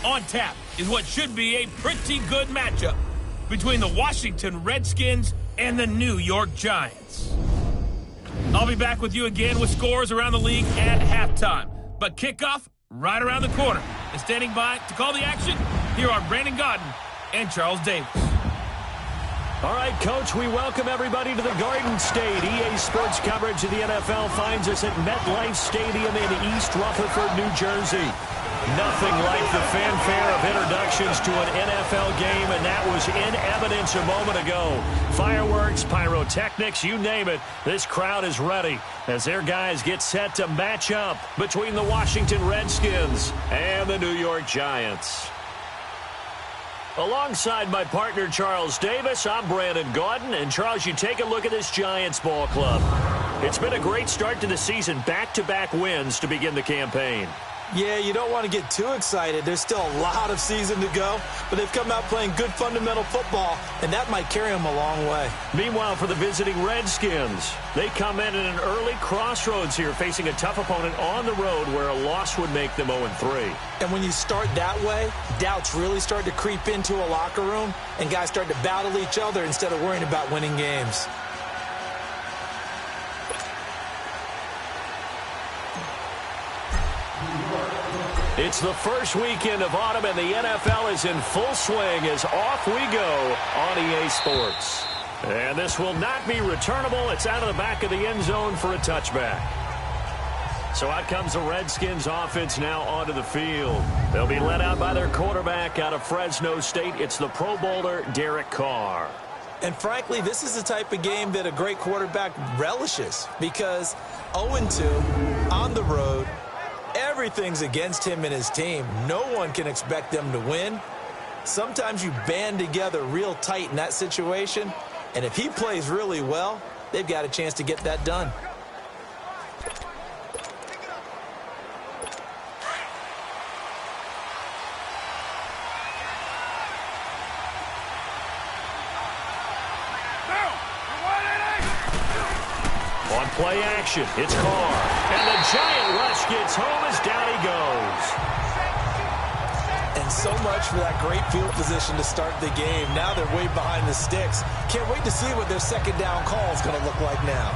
On tap is what should be a pretty good matchup between the Washington Redskins and the New York Giants. I'll be back with you again with scores around the league at halftime. But kickoff right around the corner. And standing by to call the action, here are Brandon Godden and Charles Davis. All right, Coach, we welcome everybody to the Garden State. EA Sports coverage of the NFL finds us at MetLife Stadium in East Rutherford, New Jersey. Nothing like the fanfare of introductions to an NFL game, and that was in evidence a moment ago. Fireworks, pyrotechnics, you name it, this crowd is ready as their guys get set to match up between the Washington Redskins and the New York Giants. Alongside my partner, Charles Davis, I'm Brandon Godden. And, Charles, you take a look at this Giants ball club. It's been a great start to the season, back-to-back wins to begin the campaign. Yeah, you don't want to get too excited. There's still a lot of season to go, but they've come out playing good fundamental football, and that might carry them a long way. Meanwhile, for the visiting Redskins, they come in at an early crossroads here, facing a tough opponent on the road where a loss would make them 0-3. And when you start that way, doubts really start to creep into a locker room, and guys start to battle each other instead of worrying about winning games. It's the first weekend of autumn, and the NFL is in full swing as off we go on EA Sports. And this will not be returnable. It's out of the back of the end zone for a touchback. So out comes the Redskins offense now onto the field. They'll be led out by their quarterback out of Fresno State. It's the Pro Bowler, Derek Carr. And frankly, this is the type of game that a great quarterback relishes because 0-2 on the road, everything's against him and his team. No one can expect them to win. Sometimes you band together real tight in that situation, and if he plays really well, they've got a chance to get that done. On play action, it's Carr. And the giant rush gets home as down he goes. And so much for that great field position to start the game. Now they're way behind the sticks. Can't wait to see what their second down call is going to look like now.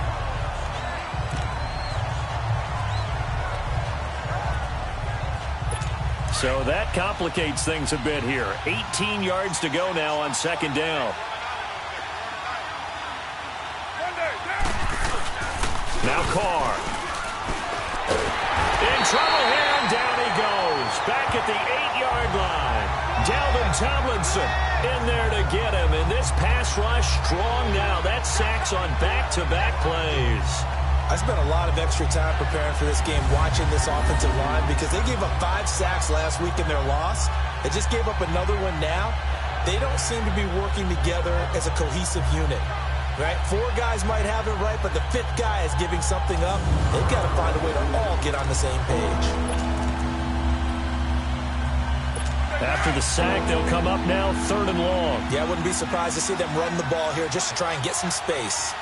So that complicates things a bit here. 18 yards to go now on second down. Now Carr. In trouble here, and down he goes. Back at the 8-yard line. Dalvin Tomlinson in there to get him. And this pass rush strong now. That's sacks on back-to-back plays. I spent a lot of extra time preparing for this game watching this offensive line because they gave up 5 sacks last week in their loss. They just gave up another one now. They don't seem to be working together as a cohesive unit. Right? 4 guys might have it right, but the 5th guy is giving something up. They've got to find a way to all get on the same page. After the sack, they'll come up now 3rd and long. Yeah, I wouldn't be surprised to see them run the ball here just to try and get some space.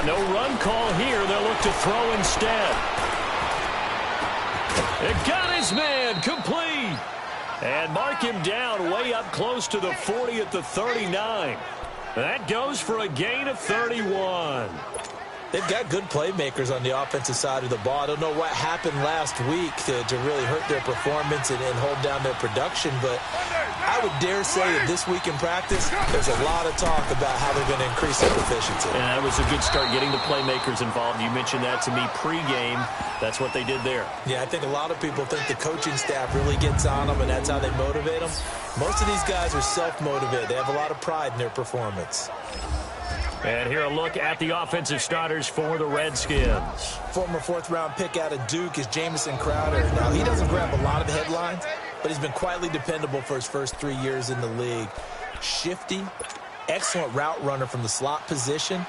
No run call here. They'll look to throw instead. It got his man complete. And mark him down way up close to the 40 at the 39. That goes for a gain of 31. They've got good playmakers on the offensive side of the ball. I don't know what happened last week to really hurt their performance and hold down their production, but I would dare say that this week in practice, there's a lot of talk about how they're going to increase their efficiency. And that was a good start getting the playmakers involved. You mentioned that to me pregame. That's what they did there. Yeah, I think a lot of people think the coaching staff really gets on them, and that's how they motivate them. Most of these guys are self-motivated. They have a lot of pride in their performance. And here a look at the offensive starters for the Redskins. Former 4th-round pick out of Duke is Jamison Crowder. Now, he doesn't grab a lot of headlines, but he's been quietly dependable for his first 3 years in the league. Shifty, excellent route runner from the slot position,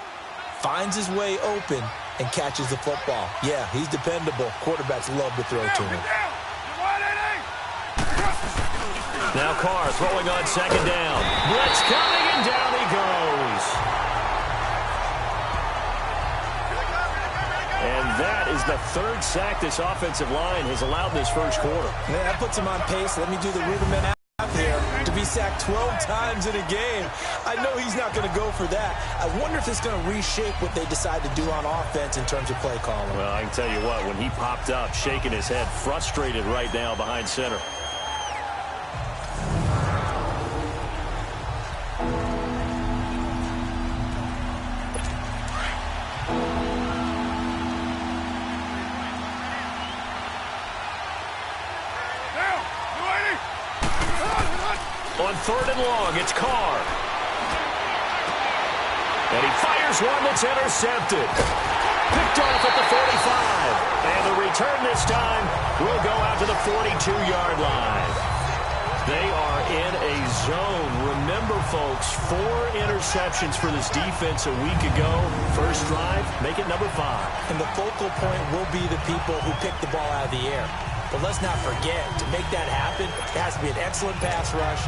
finds his way open, and catches the football. Yeah, he's dependable. Quarterbacks love to throw to him. Now Carr throwing on second down. Blitz coming, and down he goes. And that is the third sack this offensive line has allowed this first quarter. Yeah, that puts him on pace. Let me do the rudiment out here to be sacked 12 times in a game. I know he's not going to go for that. I wonder if it's going to reshape what they decide to do on offense in terms of play calling. Well, I can tell you what, when he popped up, shaking his head, frustrated right now behind center. On 3rd and long, it's Carr. And he fires one that's intercepted. Picked off at the 45. And the return this time will go out to the 42-yard line. They are in a zone. Remember, folks, 4 interceptions for this defense a week ago. First drive, make it number 5. And the focal point will be the people who pick the ball out of the air. But let's not forget, to make that happen, it has to be an excellent pass rush,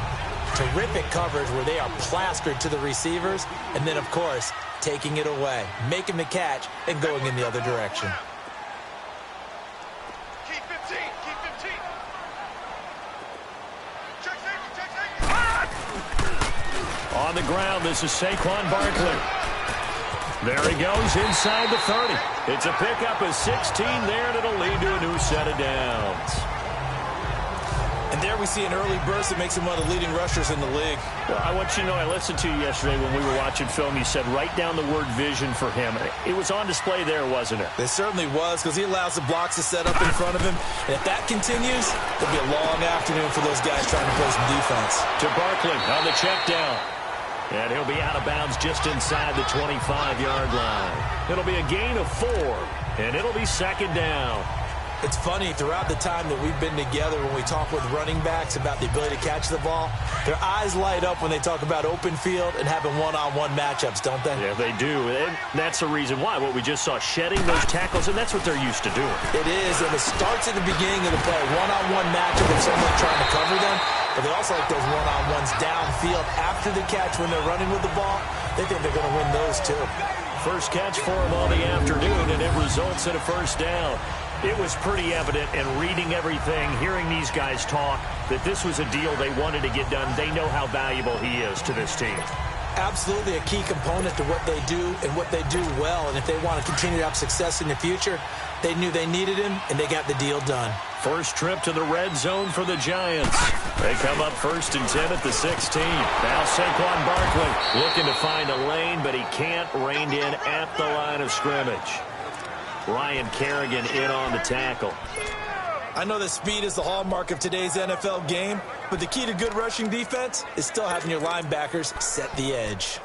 terrific coverage where they are plastered to the receivers, and then, of course, taking it away, making the catch, and going in the other direction. Keep 15, keep 15. Check safety. On the ground, this is Saquon Barkley. There he goes inside the 30. It's a pickup of 16 there, and it'll lead to a new set of downs. And there we see an early burst that makes him one of the leading rushers in the league. Well, I want you to know, I listened to you yesterday when we were watching film. You said write down the word vision for him. It was on display there, wasn't it? It certainly was, because he allows the blocks to set up in front of him. And if that continues, it'll be a long afternoon for those guys trying to play some defense. To Barkley on the check down. And he'll be out of bounds just inside the 25-yard line. It'll be a gain of 4, and it'll be 2nd down. It's funny, throughout the time that we've been together, when we talk with running backs about the ability to catch the ball, their eyes light up when they talk about open field and having one-on-one matchups, don't they? Yeah, they do. And that's the reason why. What we just saw, shedding those tackles, and that's what they're used to doing. It is, and it starts at the beginning of the play. One-on-one matchup with someone trying to cover them, but they also like those one-on-ones downfield after the catch when they're running with the ball. They think they're going to win those, too. First catch for him on the afternoon, and it results in a first down. It was pretty evident in reading everything, hearing these guys talk, that this was a deal they wanted to get done. They know how valuable he is to this team. Absolutely a key component to what they do and what they do well. And if they want to continue to have success in the future, they knew they needed him, and they got the deal done. First trip to the red zone for the Giants. They come up 1st and 10 at the 16. Now Saquon Barkley looking to find a lane, but he can't rein in at the line of scrimmage. Ryan Kerrigan in on the tackle. I know that speed is the hallmark of today's NFL game, but the key to good rushing defense is still having your linebackers set the edge.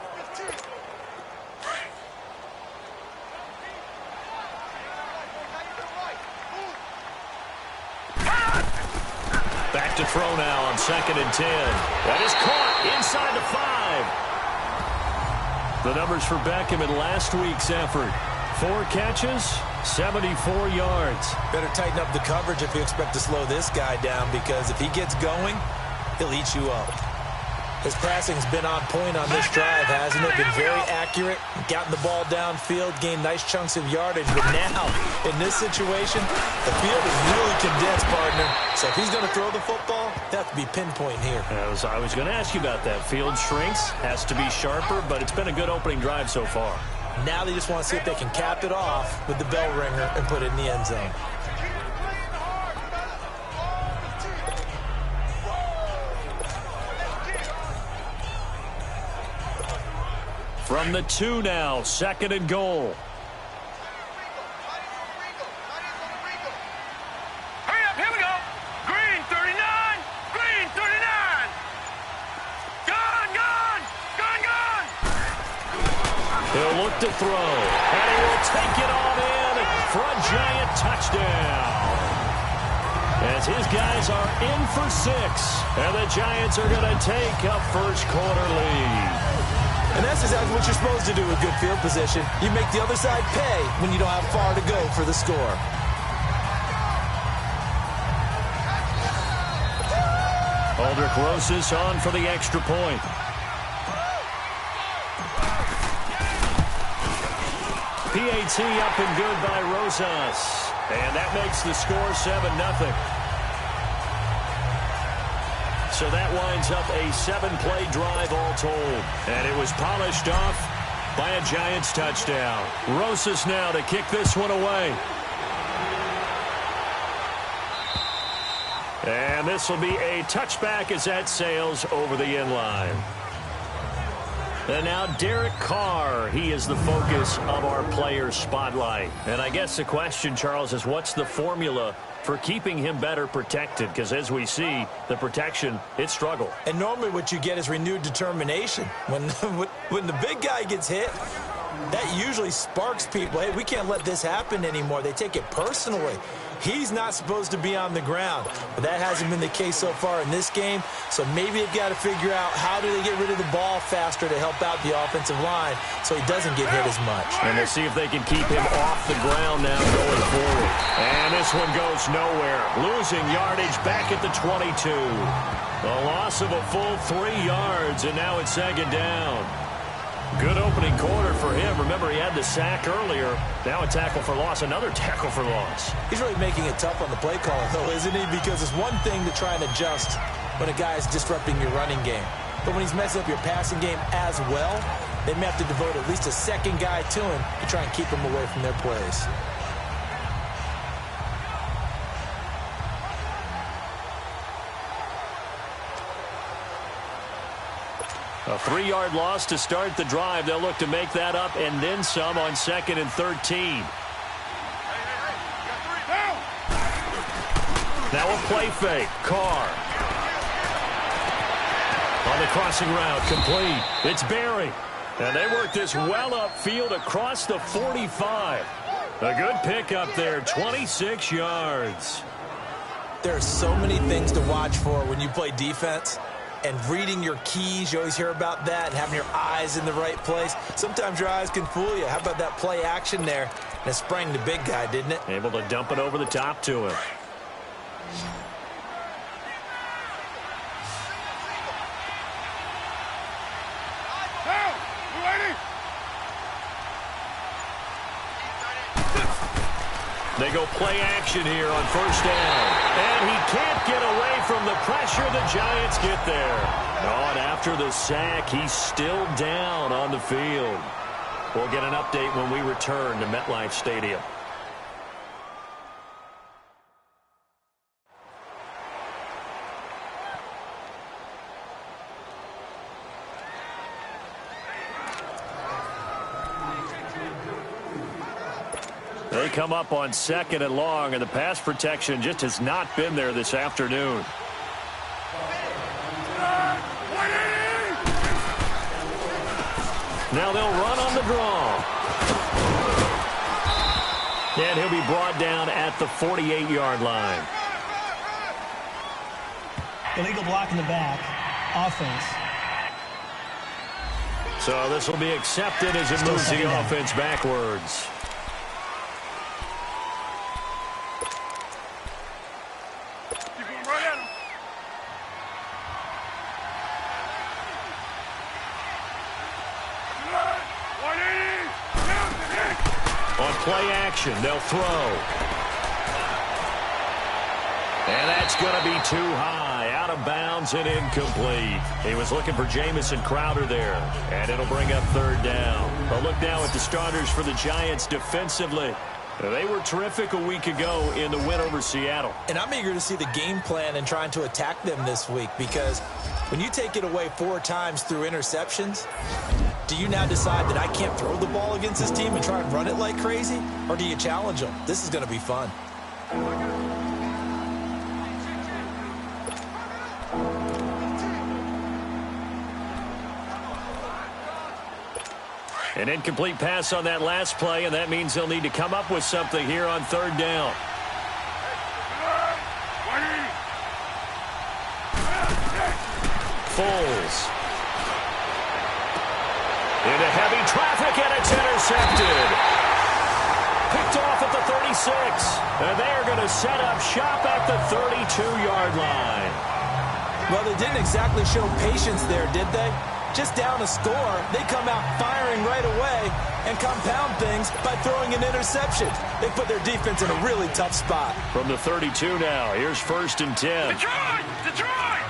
Back to throw now on 2nd and 10. That is caught inside the 5. The numbers for Beckham in last week's effort. 4 catches, 74 yards. Better tighten up the coverage if you expect to slow this guy down, because if he gets going, he'll eat you up. His passing's been on point on this drive, hasn't it? Been very accurate, gotten the ball downfield, gained nice chunks of yardage. But now, in this situation, the field is really condensed, partner. So if he's going to throw the football, that has to be pinpoint here. I was going to ask you about that. Field shrinks, has to be sharper, but it's been a good opening drive so far. Now they just want to see if they can cap it off with the bell ringer and put it in the end zone. From the 2 now, 2nd and goal. Hurry up, here we go. Green 39, green 39. Gone. He'll look to throw, and he will take it on in for a Giant touchdown. As his guys are in for 6, and the Giants are going to take a first quarter lead. And that's exactly what you're supposed to do with good field position. You make the other side pay when you don't have far to go for the score. Aldrich Rosas on for the extra point. PAT up and good by Rosas. And that makes the score 7-0. So that winds up a 7-play drive all told. And it was polished off by a Giants touchdown. Rosas now to kick this one away. And this will be a touchback as that sails over the end line. And now Derek Carr, he is the focus of our player spotlight. And I guess the question, Charles, is what's the formula for keeping him better protected? Because as we see, the protection, it struggled. And normally what you get is renewed determination. When the big guy gets hit, that usually sparks people. Hey, we can't let this happen anymore. They take it personally. He's not supposed to be on the ground, but that hasn't been the case so far in this game. So maybe they've got to figure out how do they get rid of the ball faster to help out the offensive line so he doesn't get hit as much. And we'll see if they can keep him off the ground now going forward. And this one goes nowhere. Losing yardage back at the 22. A loss of a full 3 yards, and now it's second down. Good opening quarter for him. Remember, he had the sack earlier. Now a tackle for loss, another tackle for loss. He's really making it tough on the play caller, though, isn't he? Because it's one thing to try and adjust when a guy is disrupting your running game. But when he's messing up your passing game as well, they may have to devote at least a second guy to him to try and keep him away from their plays. A 3-yard loss to start the drive. They'll look to make that up and then some on 2nd and 13. Now a play fake. Carr. On the crossing route, complete. It's Berry. And they work this well upfield across the 45. A good pickup there, 26 yards. There are so many things to watch for when you play defense. And reading your keys, you always hear about that, and having your eyes in the right place. Sometimes your eyes can fool you. How about that play action there? And it sprang the big guy, didn't it? Able to dump it over the top to him. They go play action here on first down. And he can't get away from the pressure. The Giants get there. Oh, and after the sack, he's still down on the field. We'll get an update when we return to MetLife Stadium. They come up on 2nd and long, and the pass protection just has not been there this afternoon. Now they'll run on the draw. And he'll be brought down at the 48-yard line. Illegal block in the back. Offense. So this will be accepted as it moves the offense backwards. Play action. They'll throw. And that's going to be too high. Out of bounds and incomplete. He was looking for Jamison Crowder there. And it'll bring up 3rd down. A look now at the starters for the Giants defensively. They were terrific a week ago in the win over Seattle. And I'm eager to see the game plan and trying to attack them this week, because when you take it away 4 times through interceptions, do you now decide that I can't throw the ball against this team and try and run it like crazy? Or do you challenge them? This is going to be fun. An incomplete pass on that last play, and that means they'll need to come up with something here on 3rd down. Foles. Into heavy traffic, and it's intercepted. Picked off at the 36. And they are going to set up shop at the 32-yard line. Well, they didn't exactly show patience there, did they? just down a score, they come out firing right away and compound things by throwing an interception. They put their defense in a really tough spot. From the 32 now, here's 1st and 10. Detroit! Detroit!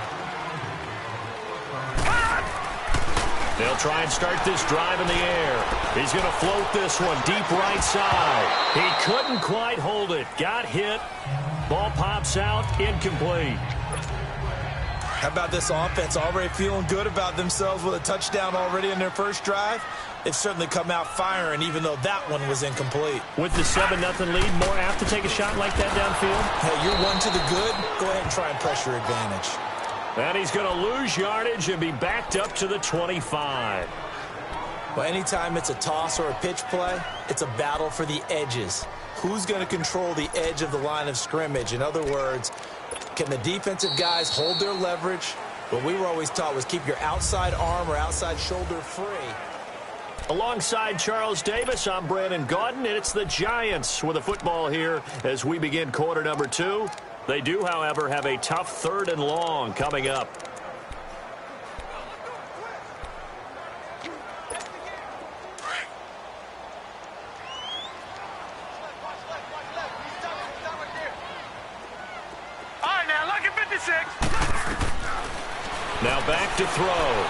They'll try and start this drive in the air. He's going to float this one deep right side. He couldn't quite hold it. Got hit. Ball pops out, incomplete. How about this offense already feeling good about themselves with a touchdown already in their first drive? They've certainly come out firing, even though that one was incomplete. With the 7-0 lead, more apt to take a shot like that downfield? Hey, you're one to the good. Go ahead and try and press your advantage. And he's going to lose yardage and be backed up to the 25. Well, anytime it's a toss or a pitch play, it's a battle for the edges. Who's going to control the edge of the line of scrimmage? In other words, can the defensive guys hold their leverage? What we were always taught was keep your outside arm or outside shoulder free. Alongside Charles Davis, I'm Brandon Gaudin, and it's the Giants with the football here as we begin quarter number 2. They do, however, have a tough 3rd and long coming up. All right, now, look at 56. Now back to throw.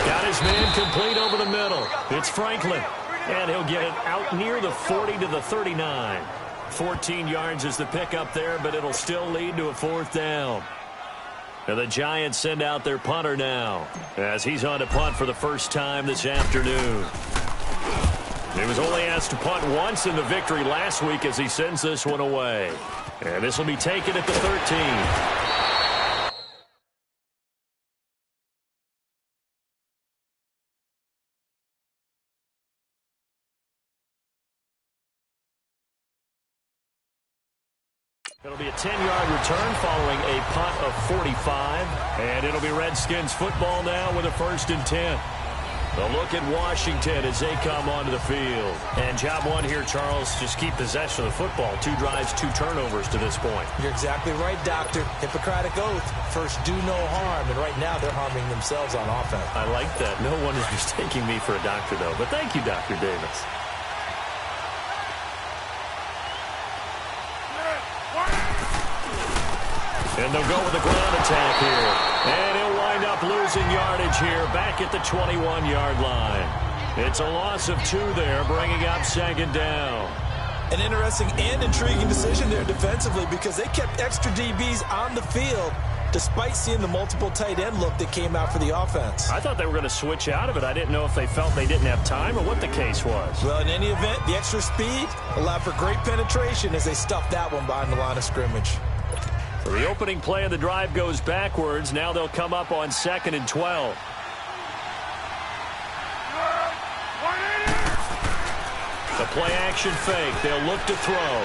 Got his man complete over the middle. It's Franklin. And he'll get it out near the 40 to the 39. 14 yards is the pickup there, but it'll still lead to a 4th down. And the Giants send out their punter now, as he's on to punt for the first time this afternoon. He was only asked to punt once in the victory last week as he sends this one away. And this will be taken at the 13. It'll be a 10-yard return following a punt of 45. And it'll be Redskins football now with a 1st and 10. A look at Washington as they come onto the field. And job one here, Charles, just keep possession of the football. 2 drives, 2 turnovers to this point. You're exactly right, Doctor. Hippocratic oath. First, do no harm. And right now, they're harming themselves on offense. I like that. No one is mistaking me for a doctor, though. But thank you, Dr. Davis. And they'll go with the ground attack here. And he'll wind up losing yardage here back at the 21-yard line. It's a loss of 2 there, bringing up 2nd down. An interesting and intriguing decision there defensively because they kept extra DBs on the field despite seeing the multiple tight end look that came out for the offense. I thought they were going to switch out of it. I didn't know if they felt they didn't have time or what the case was. Well, in any event, the extra speed allowed for great penetration as they stuffed that one behind the line of scrimmage. So the opening play of the drive goes backwards. Now they'll come up on 2nd and 12. The play action fake. They'll look to throw.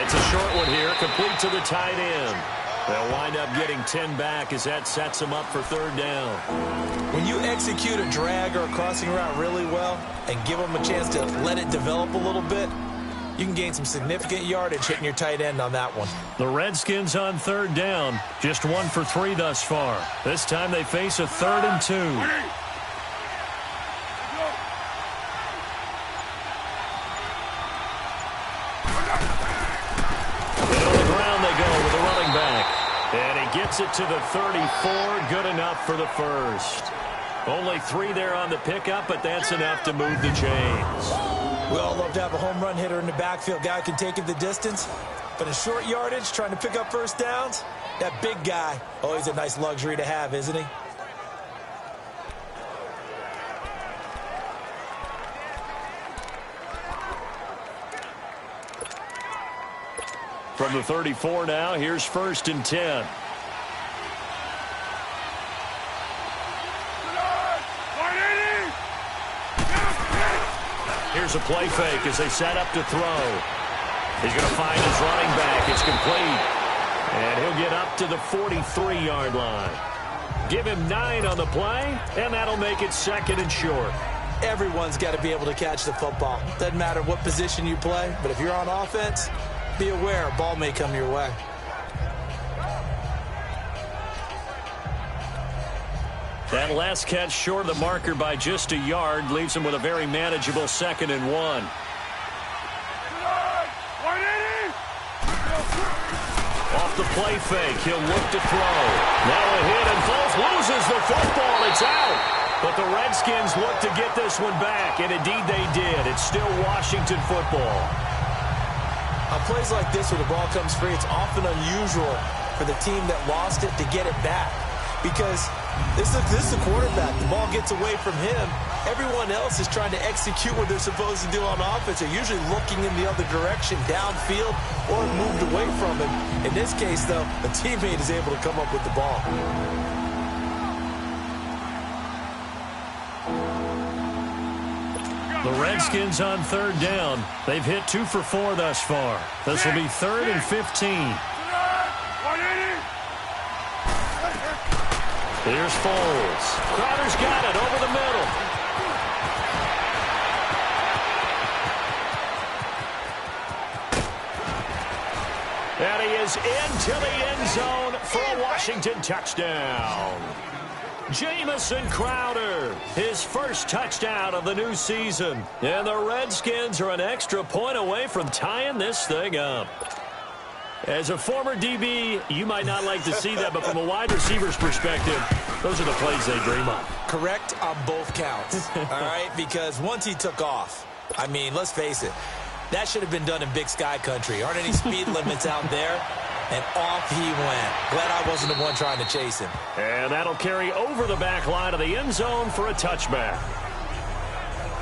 It's a short one here, complete to the tight end. They'll wind up getting 10 back as that sets them up for 3rd down. When you execute a drag or a crossing route really well and give them a chance to let it develop a little bit, you can gain some significant yardage hitting your tight end on that one. The Redskins on 3rd down, just 1 for 3 thus far. This time they face a 3rd and 2. And on the ground they go with the running back. And he gets it to the 34, good enough for the first. Only 3 there on the pickup, but that's enough to move the chains. We all love to have a home run hitter in the backfield. Guy can take it the distance. But in short yardage, trying to pick up first downs, that big guy, always a nice luxury to have, isn't he? From the 34 now, here's 1st and 10. Here's a play fake as they set up to throw. He's going to find his running back. It's complete. And he'll get up to the 43-yard line. Give him 9 on the play, and that'll make it 2nd and short. Everyone's got to be able to catch the football. Doesn't matter what position you play, but if you're on offense, be aware a ball may come your way. That last catch short of the marker by just a yard leaves him with a very manageable 2nd and 1. Off the play fake, he'll look to throw. Now a hit and Foles loses the football. It's out. But the Redskins look to get this one back, and indeed they did. It's still Washington football. On plays like this where the ball comes free, it's often unusual for the team that lost it to get it back. Because this is the quarterback. The ball gets away from him. Everyone else is trying to execute what they're supposed to do on offense. They're usually looking in the other direction, downfield, or moved away from him. In this case, though, a teammate is able to come up with the ball. The Redskins on 3rd down. They've hit 2 for 4 thus far. This will be 3rd and 15. Here's Foles. Crowder's got it over the middle. And he is into the end zone for a Washington touchdown. Jamison Crowder, his first touchdown of the new season. And the Redskins are an extra point away from tying this thing up. As a former DB, you might not like to see that, but from a wide receiver's perspective, those are the plays they dream of. Correct on both counts, all right? Because once he took off, I mean, let's face it, that should have been done in Big Sky country. Aren't any speed limits out there? And off he went. Glad I wasn't the one trying to chase him. And that'll carry over the back line of the end zone for a touchback.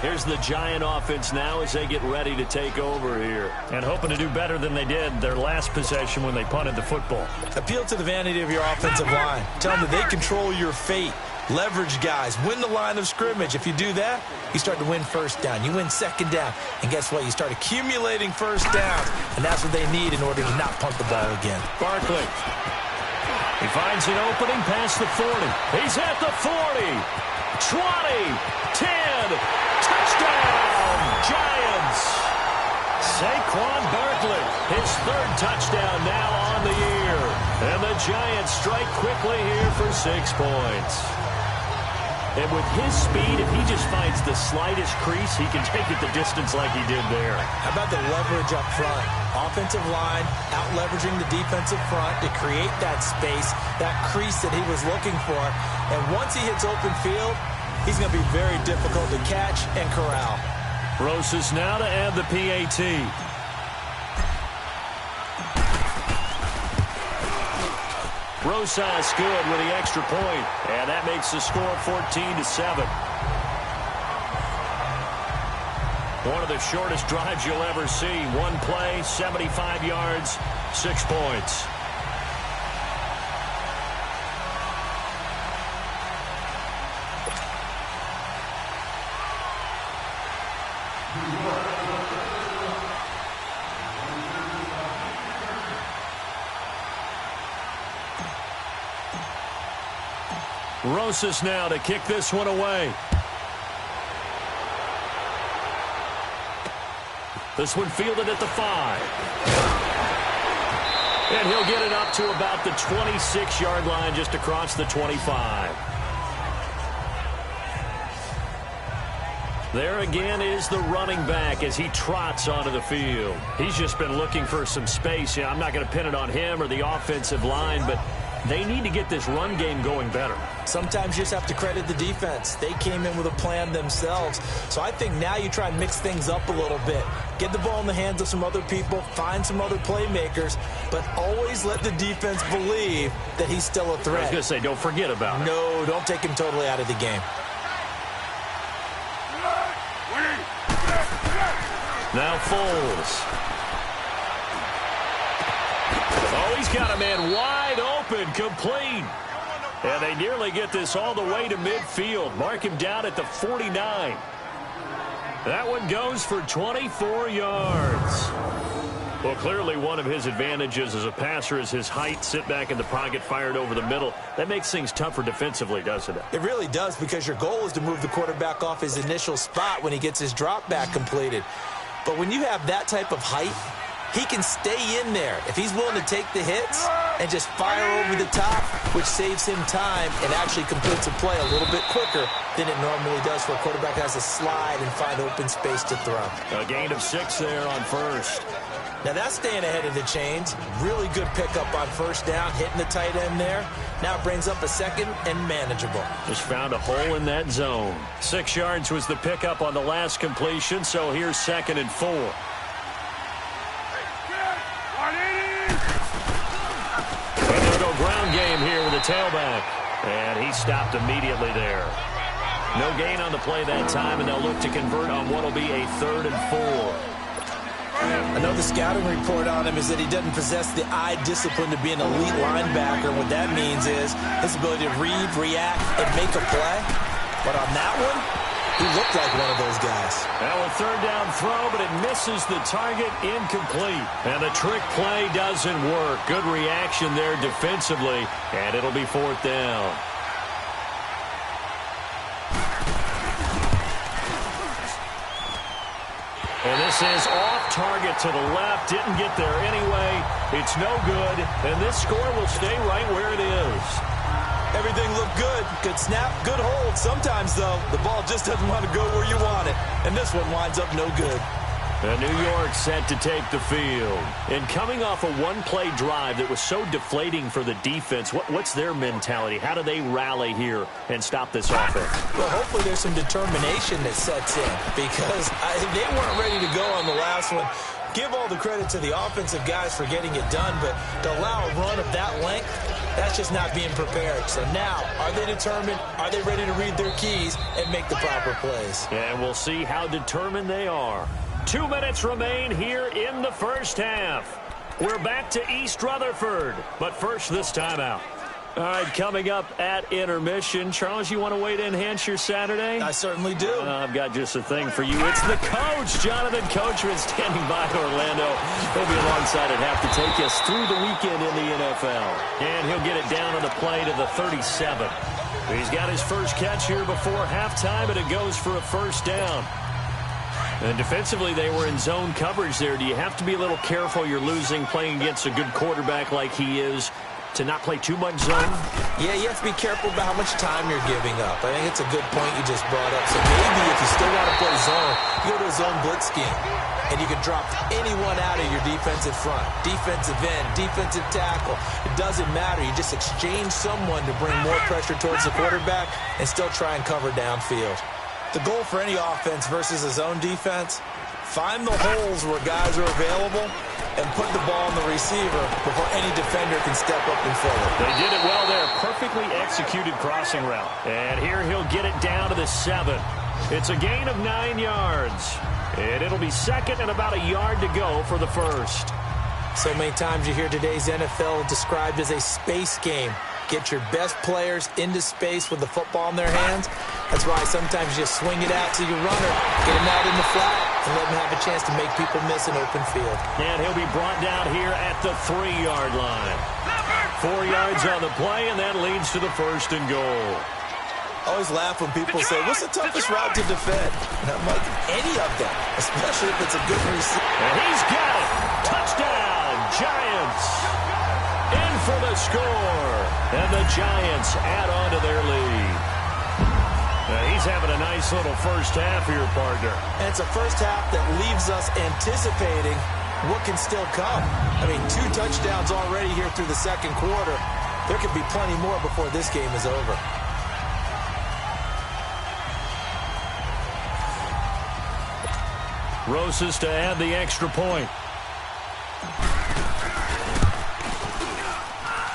Here's the Giant offense now as they get ready to take over here. And hoping to do better than they did their last possession when they punted the football. Appeal to the vanity of your offensive line. Tell them that they control your fate. Leverage guys. Win the line of scrimmage. If you do that, you start to win 1st down. You win 2nd down. And guess what? You start accumulating 1st downs. And that's what they need in order to not punt the ball again. Barkley. He finds an opening past the 40. He's at the 40. 20. 10. Touchdown, Giants. Saquon Barkley, his 3rd touchdown now on the year. And the Giants strike quickly here for 6 points. And with his speed, if he just finds the slightest crease, he can take it the distance like he did there. How about the leverage up front? Offensive line out-leveraging the defensive front to create that space, that crease that he was looking for. And once he hits open field, he's going to be very difficult to catch and corral. Rosas now to add the PAT. Rosas good with the extra point, and that makes the score 14-7. One of the shortest drives you'll ever see. One play, 75 yards, 6 points. Rosas now to kick this one away. This one fielded at the 5. And he'll get it up to about the 26-yard line, just across the 25. There again is the running back as he trots onto the field. He's just been looking for some space. Yeah, I'm not going to pin it on him or the offensive line, but they need to get this run game going better. Sometimes you just have to credit the defense. They came in with a plan themselves. So I think now you try and mix things up a little bit. Get the ball in the hands of some other people, find some other playmakers, but always let the defense believe that he's still a threat. I was going to say, don't forget about it. No, don't take him totally out of the game. Now Foles. Oh, he's got a man wide open, complete. And they nearly get this all the way to midfield. Mark him down at the 49. That one goes for 24 yards. Well, clearly one of his advantages as a passer is his height. Sit back in the pocket, fired over the middle. That makes things tougher defensively, doesn't it? It really does, because your goal is to move the quarterback off his initial spot when he gets his drop back completed. But when you have that type of height, he can stay in there. If he's willing to take the hits, and just fire over the top, which saves him time and actually completes a play a little bit quicker than it normally does where a quarterback has to slide and find open space to throw. A gain of 6 there on first. Now that's staying ahead of the chains. Really good pickup on first down, hitting the tight end there. Now brings up a second and manageable. Just found a hole in that zone. 6 yards was the pickup on the last completion, so here's 2nd and 4. And they'll go ground game here with a tailback. And he stopped immediately there. No gain on the play that time, and they'll look to convert on what will be a 3rd and 4. I know the scouting report on him is that he doesn't possess the eye discipline to be an elite linebacker. What that means is his ability to read, react, and make a play. But on that one, he looked like one of those guys. Now a 3rd down throw, but it misses the target, incomplete. And the trick play doesn't work. Good reaction there defensively, and it'll be 4th down. And this is off target to the left. Didn't get there anyway. It's no good. And this score will stay right where it is. Everything looked good. Good snap, good hold. Sometimes, though, the ball just doesn't want to go where you want it. And this one winds up no good. And New York set to take the field. And coming off a one-play drive that was so deflating for the defense, what's their mentality? How do they rally here and stop this offense? Well, hopefully there's some determination that sets in because they weren't ready to go on the last one. Give all the credit to the offensive guys for getting it done, but to allow a run of that length, that's just not being prepared. So now, are they determined? Are they ready to read their keys and make the proper plays? And we'll see how determined they are. 2 minutes remain here in the first half. We're back to East Rutherford, but first this timeout. All right, coming up at intermission. Charles, you want to wait to enhance your Saturday? I certainly do. I've got just a thing for you. It's the coach, Jonathan Coachman, standing by Orlando. He'll be alongside at half to take us through the weekend in the NFL. And he'll get it down on the play to the 37. He's got his first catch here before halftime, and it goes for a first down. And defensively, they were in zone coverage there. Do you have to be a little careful? You're losing, playing against a good quarterback like he is, to not play too much zone? Yeah, you have to be careful about how much time you're giving up. I think it's a good point you just brought up. So maybe if you still want to play zone, you go to a zone blitz scheme. And you can drop anyone out of your defensive front. Defensive end, defensive tackle. It doesn't matter. You just exchange someone to bring more pressure towards the quarterback and still try and cover downfield. The goal for any offense versus a zone defense, find the holes where guys are available and put the ball on the receiver before any defender can step up and fill it. They did it well there. Perfectly executed crossing route. And here he'll get it down to the 7. It's a gain of 9 yards. And it'll be 2nd and about a yard to go for the first. So many times you hear today's NFL described as a space game. Get your best players into space with the football in their hands. That's why sometimes you just swing it out to your runner, get him out in the flat, and let him have a chance to make people miss an open field. And he'll be brought down here at the 3-yard line. 4 yards on the play, and that leads to the 1st and goal. I always laugh when people say, what's the toughest route to defend? And I'm like, any of them, especially if it's a good receiver. And he's got it. Touchdown, Giants. In for the score. And the Giants add on to their lead. Now he's having a nice little first half here, partner. And it's a first half that leaves us anticipating what can still come. I mean, 2 touchdowns already here through the second quarter. There could be plenty more before this game is over. Rosas to add the extra point.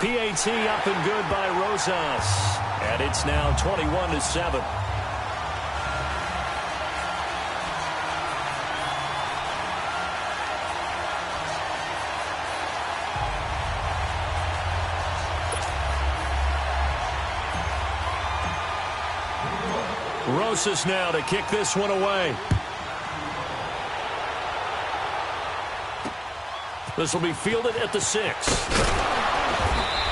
PAT up and good by Rosas. And it's now 21-7. Rosas now to kick this one away. This will be fielded at the 6.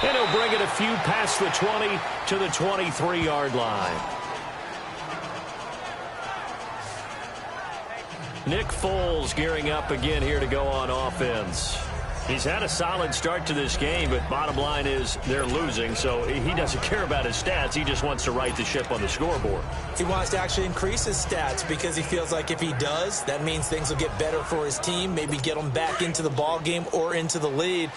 And he'll bring it a few past the 20 to the 23-yard line. Nick Foles gearing up again here to go on offense. He's had a solid start to this game, but bottom line is they're losing, so he doesn't care about his stats. He just wants to right the ship on the scoreboard. He wants to actually increase his stats because he feels like if he does, that means things will get better for his team, maybe get them back into the ball game or into the lead.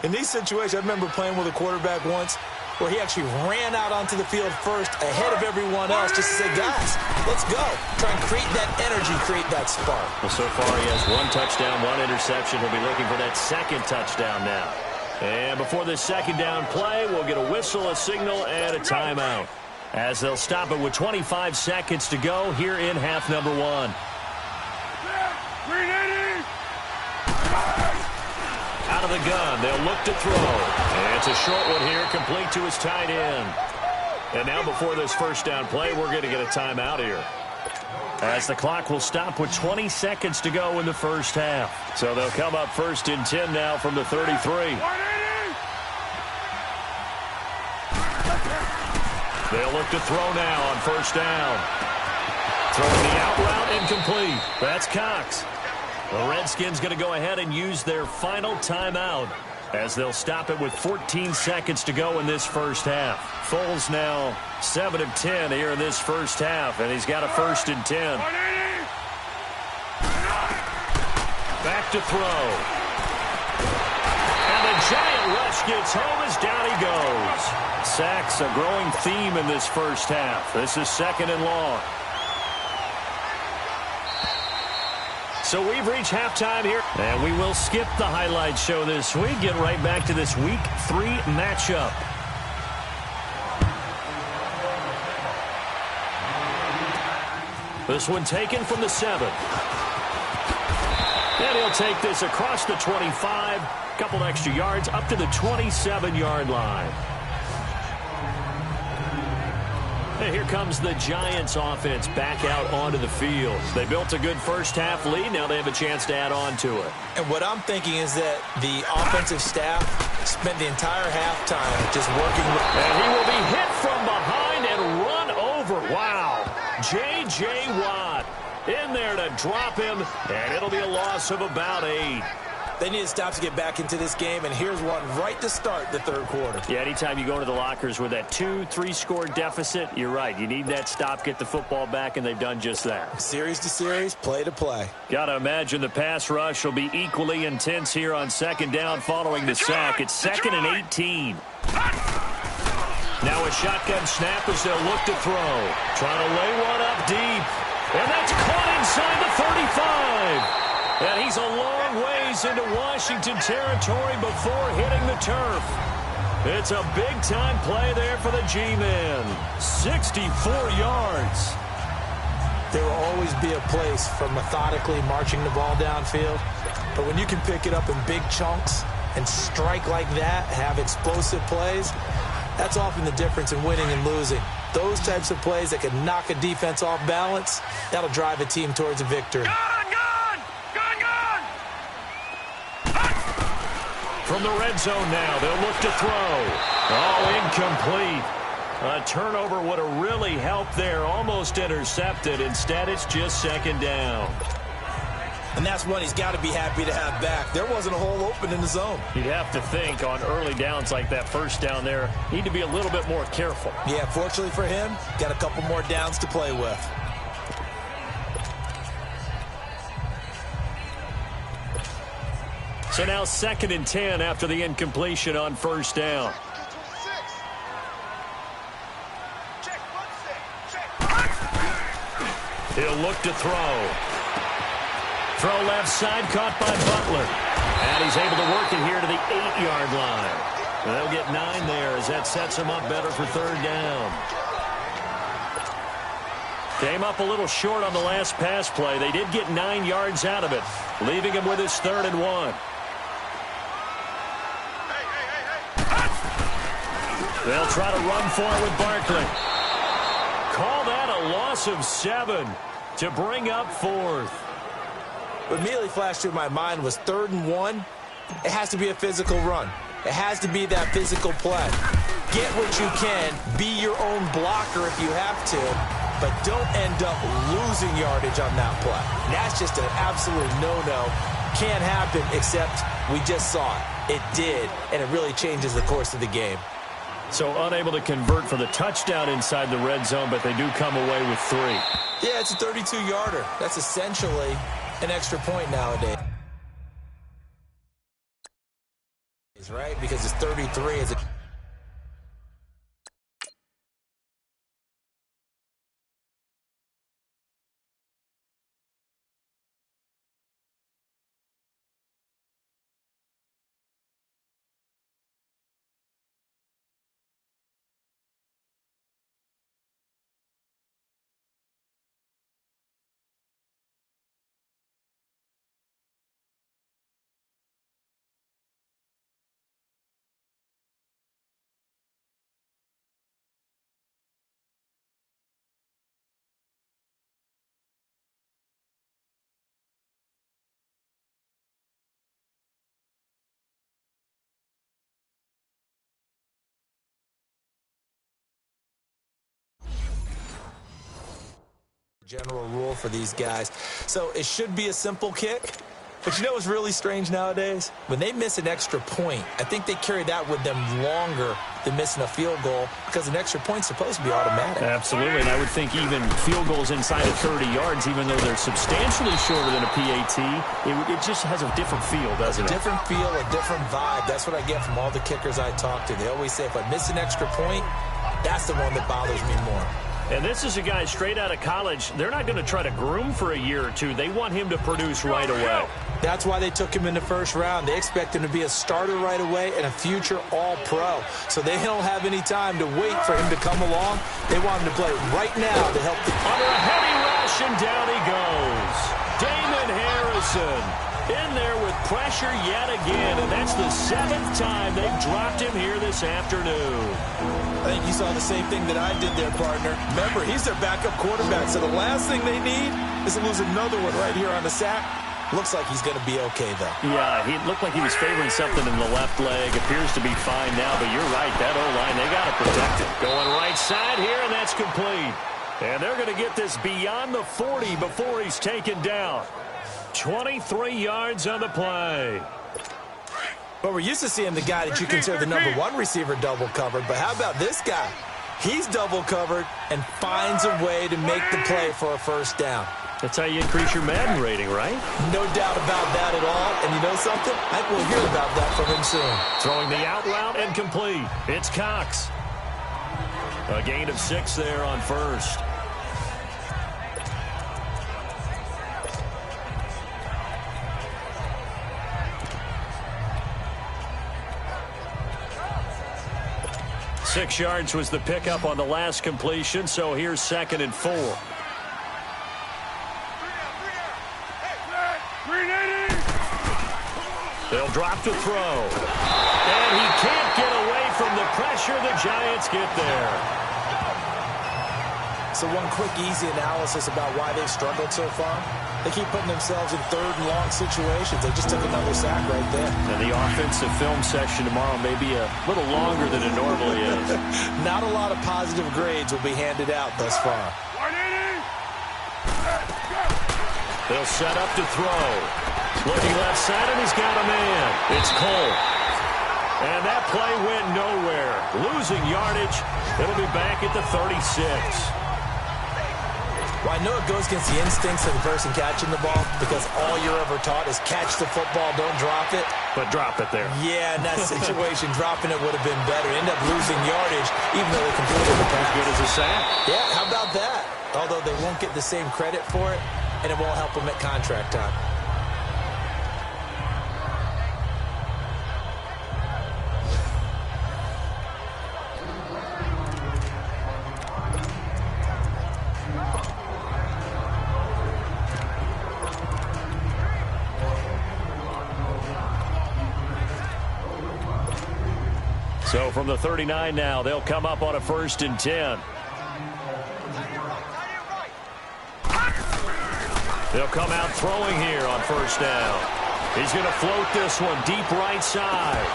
In these situations, I remember playing with a quarterback once where he actually ran out onto the field first ahead of everyone else just to say, guys, let's go. Try and create that energy, create that spark. Well, so far he has 1 touchdown, 1 interception. He'll be looking for that second touchdown now. And before this second down play, we'll get a whistle, a signal, and a timeout, as they'll stop it with 25 seconds to go here in half number 1. Out of the gun, they'll look to throw. And it's a short one here, complete to his tight end. And now before this first down play, we're going to get a timeout here, as the clock will stop with 20 seconds to go in the first half. So they'll come up first and 10 now from the 33. They'll look to throw now on first down. Throwing the out route, incomplete. That's Cox. The Redskins going to go ahead and use their final timeout, as they'll stop it with 14 seconds to go in this first half. Foles now 7 of 10 here in this first half, and he's got a first and 10. Back to throw. And the giant rush gets home as down he goes. Sacks a growing theme in this first half. This is second and long. So we've reached halftime here, and we will skip the highlight show this week. Get right back to this Week 3 matchup. This one taken from the 7. And he'll take this across the 25, couple extra yards up to the 27-yard line. And here comes the Giants offense back out onto the field. They built a good first half lead. Now they have a chance to add on to it. And what I'm thinking is that the offensive staff spent the entire halftime just working with... And he will be hit from behind and run over. Wow. J.J. Watt in there to drop him, and it'll be a loss of about 8. They need to stop to get back into this game, and here's one right to start the third quarter. Yeah, anytime you go into the lockers with that 2-3 score deficit, you're right. You need that stop, get the football back, and they've done just that. Series to series, play to play. Got to imagine the pass rush will be equally intense here on second down following the sack. It's second and 18. Now a shotgun snap as they'll look to throw. Trying to lay one up deep. And that's caught inside the 35. And he's a long ways into Washington territory before hitting the turf. It's a big-time play there for the G-Men. 64 yards. There will always be a place for methodically marching the ball downfield. But when you can pick it up in big chunks and strike like that, have explosive plays, that's often the difference in winning and losing. Those types of plays that can knock a defense off balance, that'll drive a team towards a victory. From the red zone now, they'll look to throw. Oh, incomplete. A turnover would have really helped there. Almost intercepted. Instead, it's just second down. And that's one he's got to be happy to have back. There wasn't a hole open in the zone. You'd have to think on early downs like that first down there, need to be a little bit more careful. Yeah, fortunately for him, got a couple more downs to play with. So now second and 10 after the incompletion on first down. He'll look to throw. Throw left side, caught by Butler. And he's able to work it here to the 8-yard line. They'll get 9 there as that sets him up better for third down. Came up a little short on the last pass play. They did get 9 yards out of it, leaving him with his 3rd and 1. They'll try to run for it with Barkley. Call that a loss of 7 to bring up 4th. What immediately flashed through my mind was 3rd and 1. It has to be a physical run. It has to be that physical play. Get what you can. Be your own blocker if you have to. But don't end up losing yardage on that play. That's just an absolute no-no. Can't happen, except we just saw it. It did, and it really changes the course of the game. So unable to convert for the touchdown inside the red zone, but they do come away with 3. Yeah, it's a 32-yarder. That's essentially an extra point nowadays. Right? Because it's 33. It's a general rule for these guys. So it should be a simple kick. But you know what's really strange nowadays? When they miss an extra point, I think they carry that with them longer than missing a field goal because an extra point's supposed to be automatic. Absolutely, and I would think even field goals inside of 30 yards, even though they're substantially shorter than a PAT, it just has a different feel, doesn't it? A different feel, a different vibe. That's what I get from all the kickers I talk to. They always say if I miss an extra point, that's the one that bothers me more. And this is a guy straight out of college. They're not going to try to groom for a year or two. They want him to produce right away. That's why they took him in the first round. They expect him to be a starter right away and a future all-pro. So they don't have any time to wait for him to come along. They want him to play right now to help the... Under a heavy rush, and down he goes. Damon Harrison in there with pressure yet again, and that's the 7th time they've dropped him here this afternoon. I think you saw the same thing that I did there, partner. Remember, he's their backup quarterback, so the last thing they need is to lose another one right here on the sack. Looks like he's going to be okay, though. Yeah, he looked like he was favoring something in the left leg. Appears to be fine now, but you're right. That O-line, they got to protect it. Going right side here, and that's complete. And they're going to get this beyond the 40 before he's taken down. 23 yards on the play. But we're used to seeing the guy that you consider the #1 receiver double covered. But how about this guy? He's double covered and finds a way to make the play for a first down. That's how you increase your Madden rating, right? No doubt about that at all. And you know something? I think we'll hear about that from him soon. Throwing the out route and complete. It's Cox. A gain of 6 there on first. Six yards was the pickup on the last completion, so here's 2nd and 4. They'll drop to throw. And he can't get away from the pressure. The Giants get there. So one quick, easy analysis about why they've struggled so far. They keep putting themselves in 3rd and long situations. They just took another sack right there. And the offensive film session tomorrow may be a little longer than it normally is. Not a lot of positive grades will be handed out thus far. They'll set up to throw. Looking left side, and he's got a man. It's Cole. And that play went nowhere. Losing yardage. It'll be back at the 36. Well, I know it goes against the instincts of the person catching the ball because all you're ever taught is catch the football, don't drop it. But drop it there. Yeah, in that situation, dropping it would have been better. End up losing yardage, even though they completed the pass. As good as a sack. Yeah, how about that? Although they won't get the same credit for it, and it won't help them at contract time. So from the 39 now, they'll come up on a 1st and 10. They'll come out throwing here on 1st down. He's going to float this one deep right side.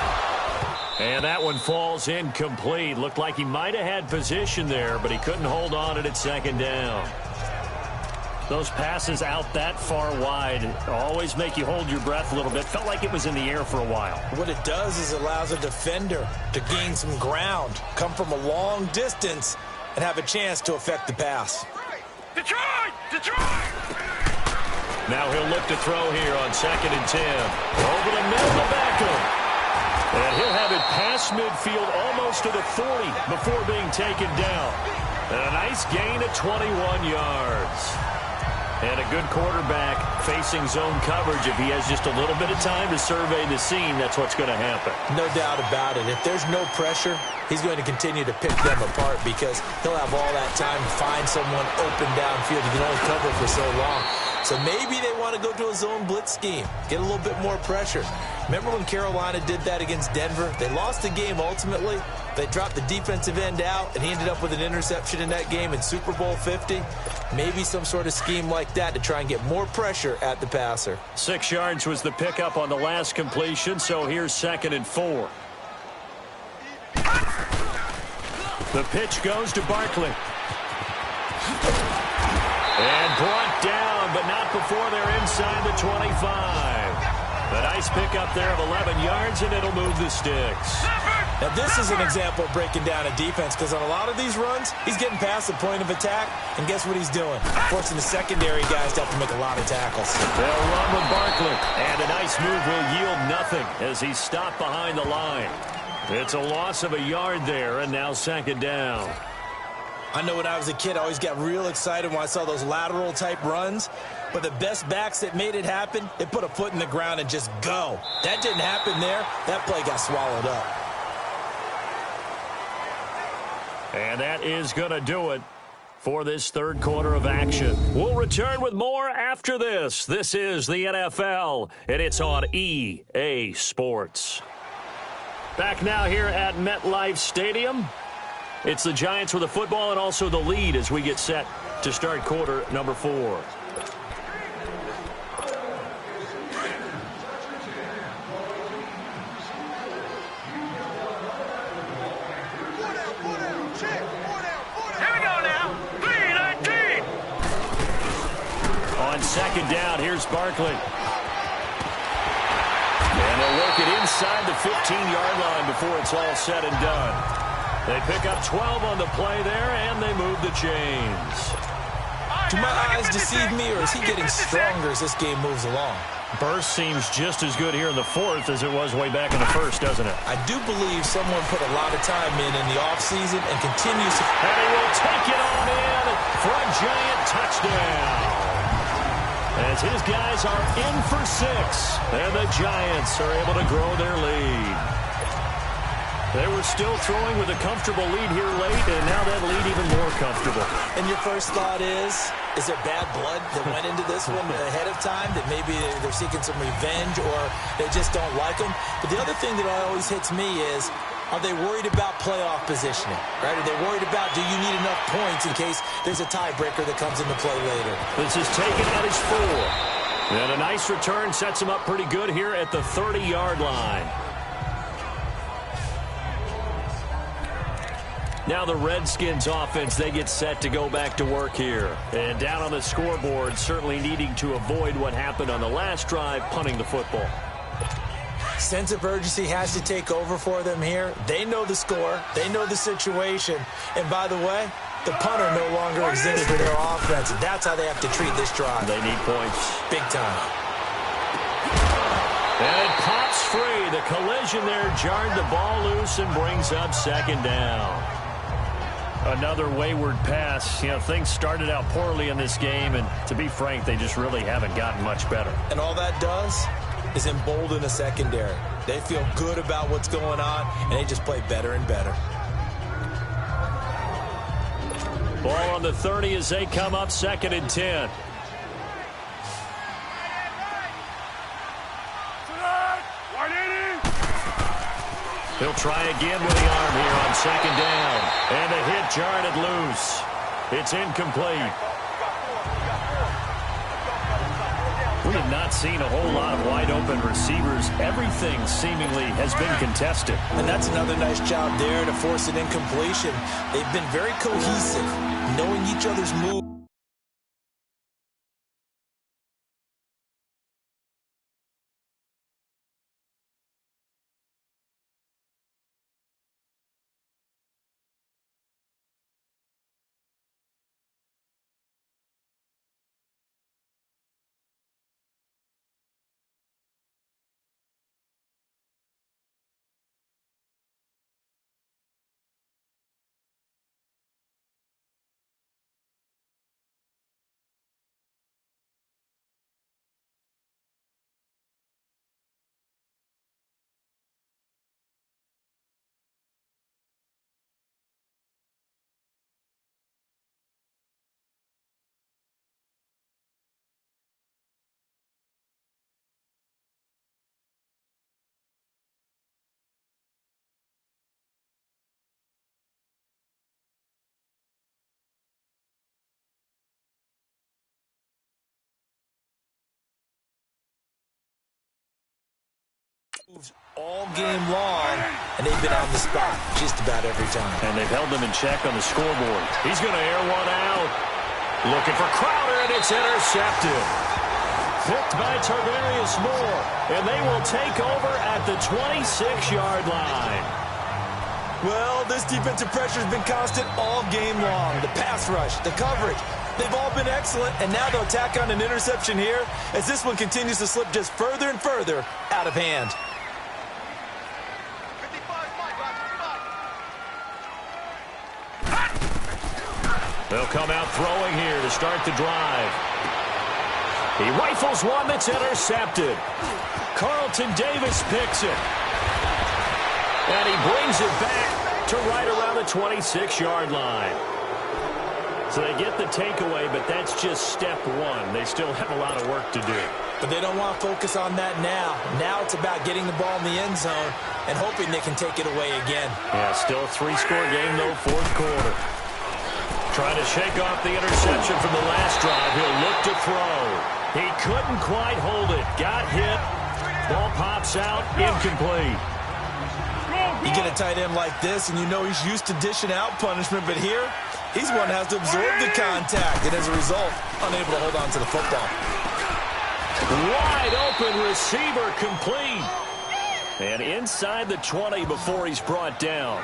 And that one falls incomplete. Looked like he might have had position there, but he couldn't hold on it at 2nd down. Those passes out that far wide always make you hold your breath a little bit. Felt like it was in the air for a while. What it does is it allows a defender to gain some ground, come from a long distance, and have a chance to affect the pass. Detroit! Detroit! Now he'll look to throw here on 2nd and 10. Over the middle to Beckham. And he'll have it past midfield almost to the 40 before being taken down. And a nice gain of 21 yards. And a good quarterback facing zone coverage. If he has just a little bit of time to survey the scene, that's what's going to happen. No doubt about it. If there's no pressure, he's going to continue to pick them apart because he'll have all that time to find someone open downfield. He can only cover for so long. So maybe they want to go to a zone blitz scheme, get a little bit more pressure. Remember when Carolina did that against Denver? They lost the game ultimately. They dropped the defensive end out, and he ended up with an interception in that game in Super Bowl 50. Maybe some sort of scheme like that to try and get more pressure at the passer. 6 yards was the pickup on the last completion, so here's 2nd and 4. The pitch goes to Barkley. And brought down, but not before they're inside the 25. A nice pickup there of 11 yards, and it'll move the sticks. Now, this is an example of breaking down a defense because on a lot of these runs, he's getting past the point of attack, and guess what he's doing? Forcing the secondary guys to have to make a lot of tackles. They'll run with Barkley, and a nice move will yield nothing as he's stopped behind the line. It's a loss of a yard there, and now 2nd down. I know when I was a kid, I always got real excited when I saw those lateral-type runs. But the best backs that made it happen, they put a foot in the ground and just go. That didn't happen there. That play got swallowed up. And that is going to do it for this 3rd quarter of action. We'll return with more after this. This is the NFL, and it's on EA Sports. Back now here at MetLife Stadium. It's the Giants with the football and also the lead as we get set to start quarter number 4. Here we go now. 3-19. On 2nd down, here's Barkley. And they'll work it inside the 15-yard line before it's all said and done. They pick up 12 on the play there, and they move the chains. Do my eyes deceive me, or is he getting stronger as this game moves along? Burst seems just as good here in the 4th as it was way back in the 1st, doesn't it? I do believe someone put a lot of time in the offseason and continues to... And he will take it on in for a giant touchdown. As his guys are in for 6, and the Giants are able to grow their lead. They were still throwing with a comfortable lead here late, and now that lead even more comfortable. And your first thought is there bad blood that went into this one ahead of time, that maybe they're seeking some revenge or they just don't like them? But the other thing that always hits me is, are they worried about playoff positioning? Right? Are they worried about, do you need enough points in case there's a tiebreaker that comes into play later? This is taken at his 4. And a nice return sets him up pretty good here at the 30-yard line. Now the Redskins offense, they get set to go back to work here. And down on the scoreboard, certainly needing to avoid what happened on the last drive, punting the football. Sense of urgency has to take over for them here. They know the score. They know the situation. And by the way, the punter no longer exists for their offense. That's how they have to treat this drive. They need points. Big time. And it pops free. The collision there jarred the ball loose and brings up 2nd down. Another wayward pass. You know, things started out poorly in this game, and to be frank, they just really haven't gotten much better. And all that does is embolden the secondary. They feel good about what's going on, and they just play better and better. Ball on the 30 as they come up 2nd and 10. He'll try again with the arm here on 2nd down. And a hit jarred it loose. It's incomplete. We have not seen a whole lot of wide open receivers. Everything seemingly has been contested. And that's another nice job there to force an incompletion. They've been very cohesive, knowing each other's moves. all game long, and they've been on the spot just about every time. And they've held them in check on the scoreboard. He's going to air one out. Looking for Crowder, and it's intercepted. Picked by Tarvarius Moore, and they will take over at the 26-yard line. Well, this defensive pressure has been constant all game long. The pass rush, the coverage, they've all been excellent, and now they'll tack on an interception here as this one continues to slip just further and further out of hand. They'll come out throwing here to start the drive. He rifles one that's intercepted. Carlton Davis picks it. And he brings it back to right around the 26-yard line. So they get the takeaway, but that's just step one. They still have a lot of work to do. But they don't want to focus on that now. Now it's about getting the ball in the end zone and hoping they can take it away again. Yeah, still a 3-score game, though, fourth quarter. Trying to shake off the interception from the last drive. He'll look to throw. He couldn't quite hold it. Got hit. Ball pops out. Incomplete. You get a tight end like this, and you know he's used to dishing out punishment, but here, he's one that has to absorb the contact, and as a result, unable to hold on to the football. Wide open receiver complete. And inside the 20 before he's brought down.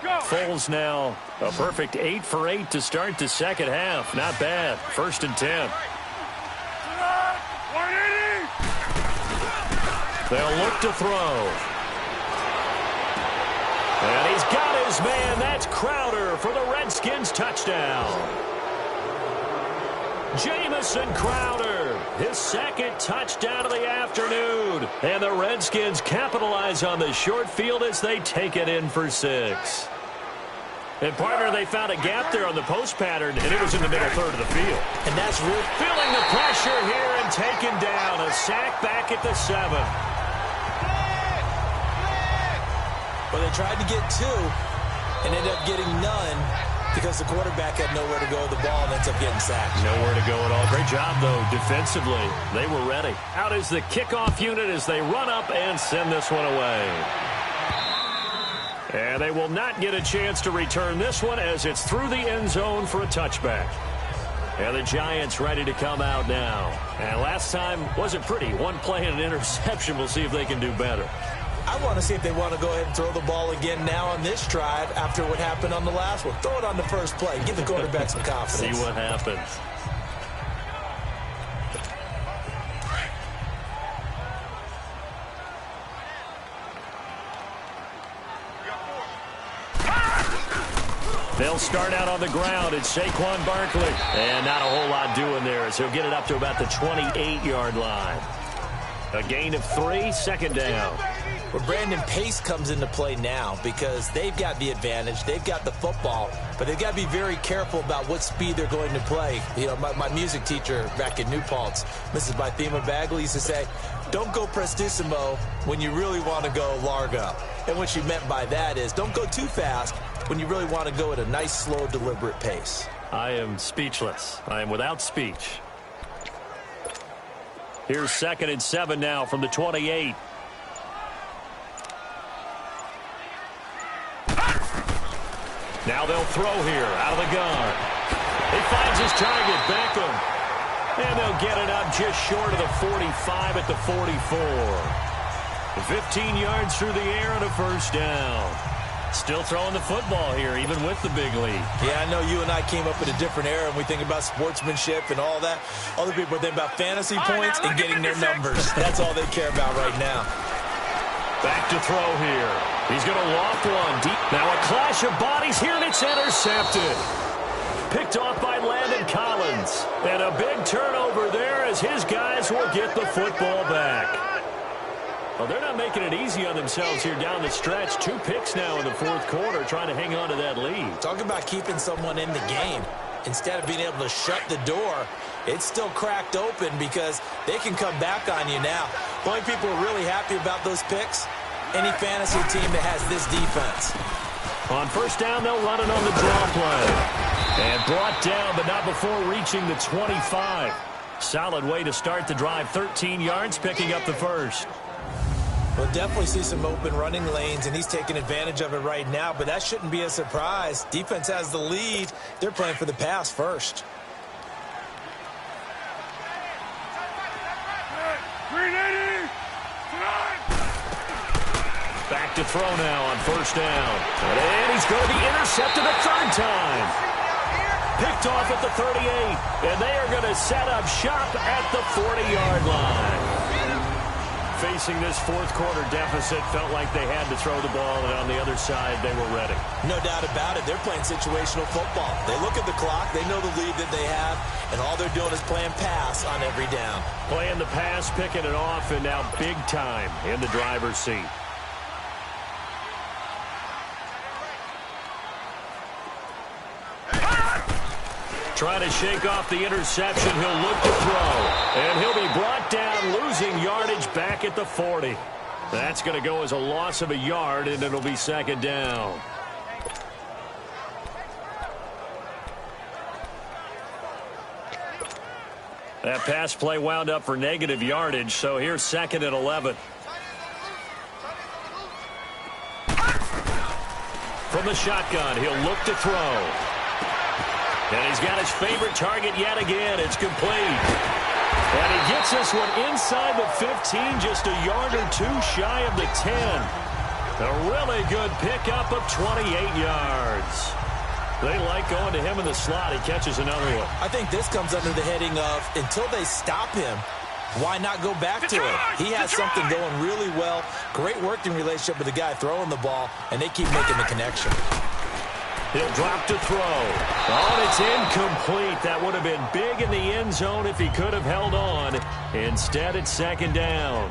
Foles now a perfect 8 for 8 to start the second half. Not bad. 1st and 10. They'll look to throw. And he's got his man. That's Crowder for the Redskins touchdown. Jamison Crowder, his second touchdown of the afternoon. And the Redskins capitalize on the short field as they take it in for 6. And, partner, they found a gap there on the post pattern, and it was in the middle third of the field. And that's really feeling the pressure here and taken down. A sack back at the 7. Well, they tried to get 2 and ended up getting none because the quarterback had nowhere to go with the ball and ends up getting sacked. Nowhere to go at all. Great job, though, defensively. They were ready. Out is the kickoff unit as they run up and send this one away. And they will not get a chance to return this one as it's through the end zone for a touchback. And the Giants ready to come out now. And last time wasn't pretty. One play and an interception. We'll see if they can do better. I want to see if they want to go ahead and throw the ball again now on this drive after what happened on the last one. Throw it on the first play. Give the quarterback some confidence. See what happens. They'll start out on the ground. It's Saquon Barkley. And not a whole lot doing there as he'll get it up to about the 28-yard line. A gain of 3, 2nd down. Well, Brandon, pace comes into play now because they've got the advantage. They've got the football, but they've got to be very careful about what speed they're going to play. You know, my music teacher back in New Paltz, Mrs. Bythema Bagley, used to say, don't go prestissimo when you really want to go largo. And what she meant by that is don't go too fast when you really want to go at a nice, slow, deliberate pace. I am speechless. I am without speech. Here's 2nd and 7 now from the 28. Now they'll throw here out of the gun. He finds his target, Beckham. And they'll get it up just short of the 45 at the 44. 15 yards through the air and a 1st down. Still throwing the football here, even with the big lead. Yeah, I know you and I came up in a different era, and we think about sportsmanship and all that. Other people think about fantasy points and getting their numbers. That's all they care about right now. Back to throw here. He's going to loft one deep. Now a clash of bodies here, and it's intercepted. Picked off by Landon Collins. And a big turnover there as his guys will get the football back. Well, they're not making it easy on themselves here down the stretch. 2 picks now in the 4th quarter trying to hang on to that lead. Talk about keeping someone in the game. Instead of being able to shut the door, it's still cracked open because they can come back on you now. The only people who are really happy about those picks, any fantasy team that has this defense. On 1st down, they'll run it on the draw play. And brought down, but not before reaching the 25. Solid way to start the drive. 13 yards, picking up the first. We'll definitely see some open running lanes, and he's taking advantage of it right now, but that shouldn't be a surprise. Defense has the lead. They're playing for the pass first. Back to throw now on first down. And he's going to be intercepted a third time. Picked off at the 38. And they are going to set up shop at the 40-yard line. Facing this fourth quarter deficit, felt like they had to throw the ball, and on the other side, they were ready. No doubt about it. They're playing situational football. They look at the clock. They know the lead that they have, and all they're doing is playing pass on every down. Playing the pass, picking it off, and now big time in the driver's seat. Trying to shake off the interception. He'll look to throw. And he'll be brought down, losing yardage back at the 40. That's going to go as a loss of a yard, and it'll be second down. That pass play wound up for negative yardage, so here's second and 11. From the shotgun, he'll look to throw. And he's got his favorite target yet again. It's complete. And he gets this one inside the 15, just a yard or two shy of the 10. A really good pickup of 28 yards. They like going to him in the slot. He catches another one. I think this comes under the heading of, until they stop him, why not go back to him? He has something going really well. Great working relationship with the guy throwing the ball, and they keep making the connection. He'll drop to throw. Oh, it's incomplete. That would have been big in the end zone if he could have held on. Instead, it's second down.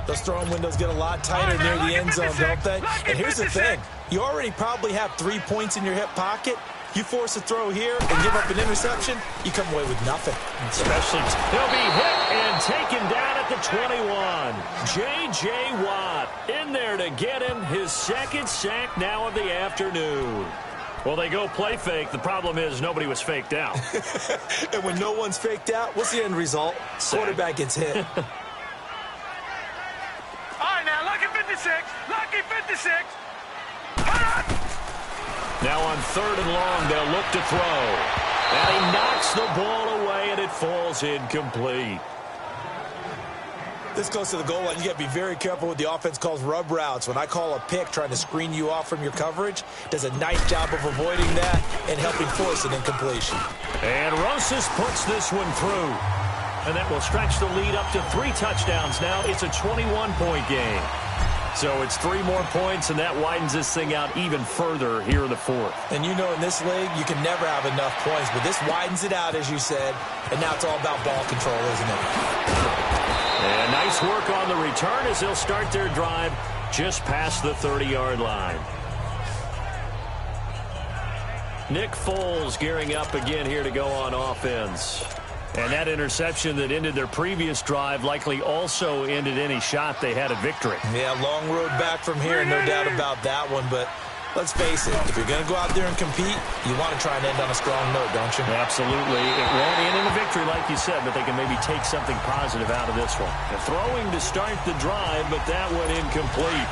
Those throwing windows get a lot tighter near the end zone, don't they? And here's the thing. You already probably have 3 points in your hip pocket. You force a throw here and give up an interception, you come away with nothing. Especially, he'll be hit and taken down at the 21. J.J. Watt in there to get him his second sack now of the afternoon. Well, they go play fake. The problem is nobody was faked out. And when no one's faked out, what's the end result? Sack. Quarterback gets hit. All right, now, lucky 56. Lucky 56. Now on third and long, they'll look to throw. And he knocks the ball away, and it falls incomplete. This goes to the goal line. You got to be very careful with the offense calls rub routes. When I call a pick trying to screen you off from your coverage, does a nice job of avoiding that and helping force an incompletion. And Rosas puts this one through. And that will stretch the lead up to 3 touchdowns now. It's a 21-point game. So it's 3 more points, and that widens this thing out even further here in the fourth. And you know in this league, you can never have enough points, but this widens it out, as you said, and now it's all about ball control, isn't it? And nice work on the return as they'll start their drive just past the 30-yard line. Nick Foles gearing up again here to go on offense. And that interception that ended their previous drive likely also ended any shot they had at victory. Yeah, long road back from here, no doubt about that one. But let's face it, if you're going to go out there and compete, you want to try and end on a strong note, don't you? Absolutely. It won't end in a victory, like you said, but they can maybe take something positive out of this one. And throwing to start the drive, but that one incomplete.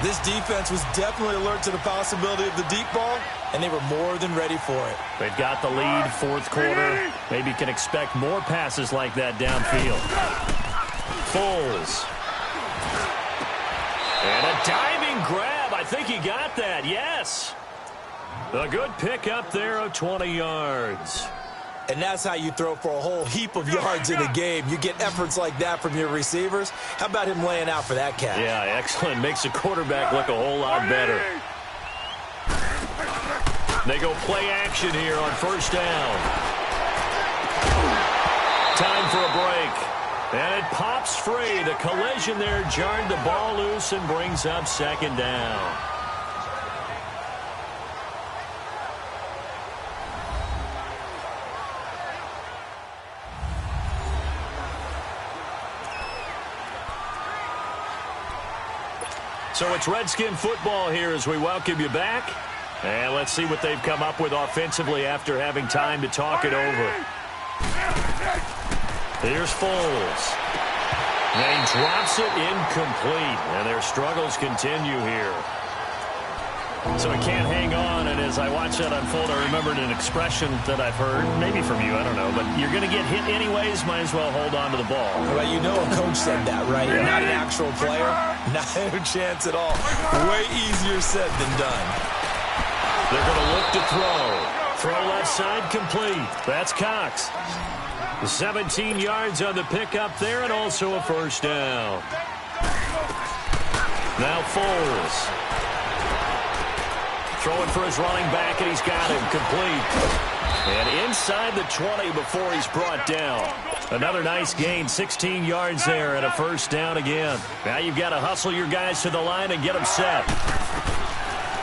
This defense was definitely alert to the possibility of the deep ball, and they were more than ready for it. They've got the lead, fourth quarter. Maybe can expect more passes like that downfield. Foles. And a diving grab. I think he got that, yes. A good pick up there of 20 yards. And that's how you throw for a whole heap of yards in a game. You get efforts like that from your receivers. How about him laying out for that catch? Yeah, excellent. Makes the quarterback look a whole lot better. They go play action here on first down. Time for a break. And it pops free. The collision there jarred the ball loose and brings up second down. So it's Redskin football here as we welcome you back. And let's see what they've come up with offensively after having time to talk it over. Here's Foles. And he drops it incomplete, and their struggles continue here. So he can't hang on, and as I watch that unfold, I remembered an expression that I've heard, maybe from you, I don't know, but you're going to get hit anyways, might as well hold on to the ball. Well, you know a coach said that, right? Not an actual player. Not a chance at all. Way easier said than done. They're going to look to throw. Throw left side complete. That's Cox. 17 yards on the pickup there, and also a first down. Now Foles. Throwing for his running back, and he's got him complete. And inside the 20 before he's brought down. Another nice gain, 16 yards there, and a first down again. Now you've got to hustle your guys to the line and get them set.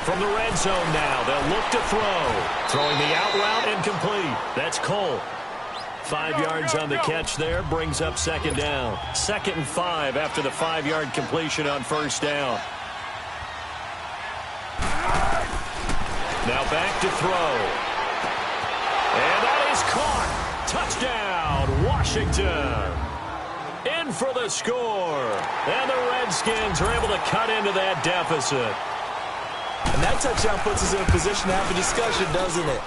From the red zone now, they'll look to throw. Throwing the out route and complete. That's Cole. 5 yards on the catch there, brings up second down. 2nd and 5 after the 5-yard completion on first down. Now back to throw. And that is caught. Touchdown, Washington. In for the score. And the Redskins are able to cut into that deficit. And that touchdown puts us in a position to have a discussion, doesn't it?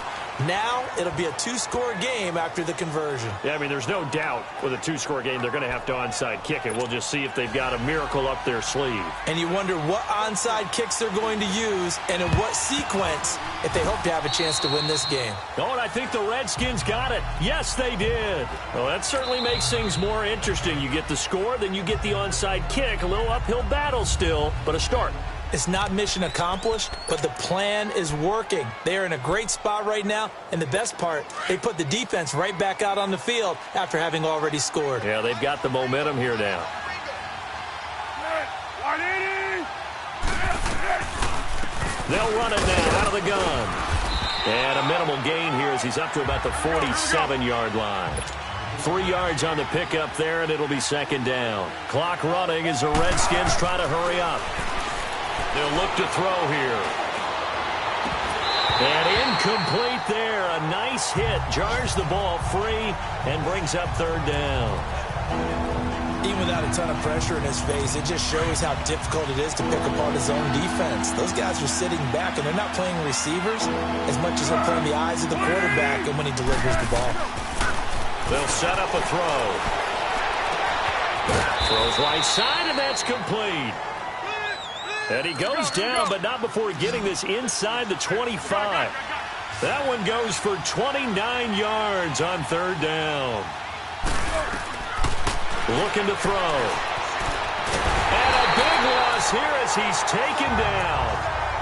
Now it'll be a 2-score game after the conversion. Yeah, I mean, there's no doubt with a 2-score game they're going to have to onside kick it. We'll just see if they've got a miracle up their sleeve. And you wonder what onside kicks they're going to use and in what sequence if they hope to have a chance to win this game. Oh, and I think the Redskins got it. Yes, they did. Well, that certainly makes things more interesting. You get the score, then you get the onside kick. A little uphill battle still, but a start. It's not mission accomplished, but the plan is working. They are in a great spot right now, and the best part, they put the defense right back out on the field after having already scored. Yeah, they've got the momentum here now. They'll run it now out of the gun. And a minimal gain here as he's up to about the 47-yard line. 3 yards on the pickup there, and it'll be second down. Clock running as the Redskins try to hurry up. They'll look to throw here. And incomplete there. A nice hit. Jars the ball free and brings up third down. Even without a ton of pressure in his face, it just shows how difficult it is to pick apart his own defense. Those guys are sitting back, and they're not playing receivers as much as they're playing the eyes of the quarterback and when he delivers the ball. They'll set up a throw. Throws right side, and that's complete. And he goes down, but not before getting this inside the 25. That one goes for 29 yards on third down. Looking to throw. And a big loss here as he's taken down.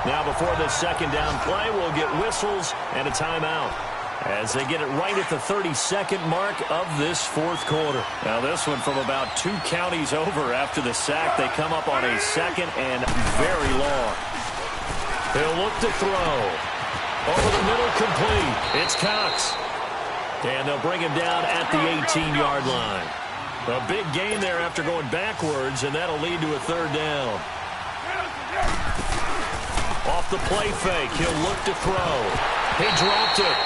Now before this second down play, we'll get whistles and a timeout as they get it right at the 32nd mark of this fourth quarter. Now this one from about 2 counties over after the sack. They come up on a second and very long. They'll look to throw. Over the middle, complete. It's Cox. And they'll bring him down at the 18-yard line. A big gain there after going backwards, and that'll lead to a third down. Off the play fake, he'll look to throw. He dropped it.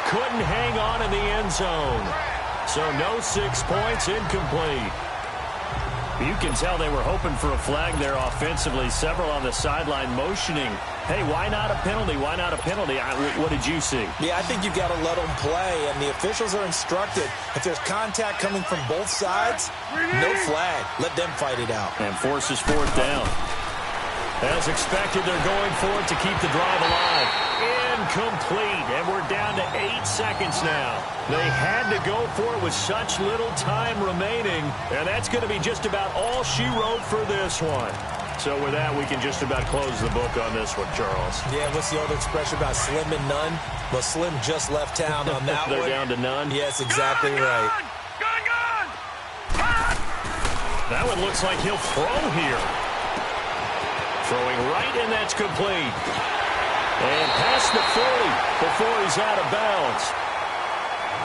Couldn't hang on in the end zone. So no 6 points, incomplete. You can tell they were hoping for a flag there offensively. Several on the sideline motioning. Hey, why not a penalty? Why not a penalty? What did you see? Yeah, I think you've got to let them play, and the officials are instructed. If there's contact coming from both sides, no flag. Let them fight it out. And forces fourth down. As expected, they're going for it to keep the drive alive. Incomplete, and we're down to 8 seconds now. They had to go for it with such little time remaining, and that's going to be just about all she wrote for this one. So with that, we can just about close the book on this one, Charles. Yeah, what's the old expression about slim and none? Well, Slim just left town on that They're one. down to none? Yes, exactly right. Gun! That one looks like he'll throw here. Throwing right, and that's complete. And past the 40 before he's out of bounds.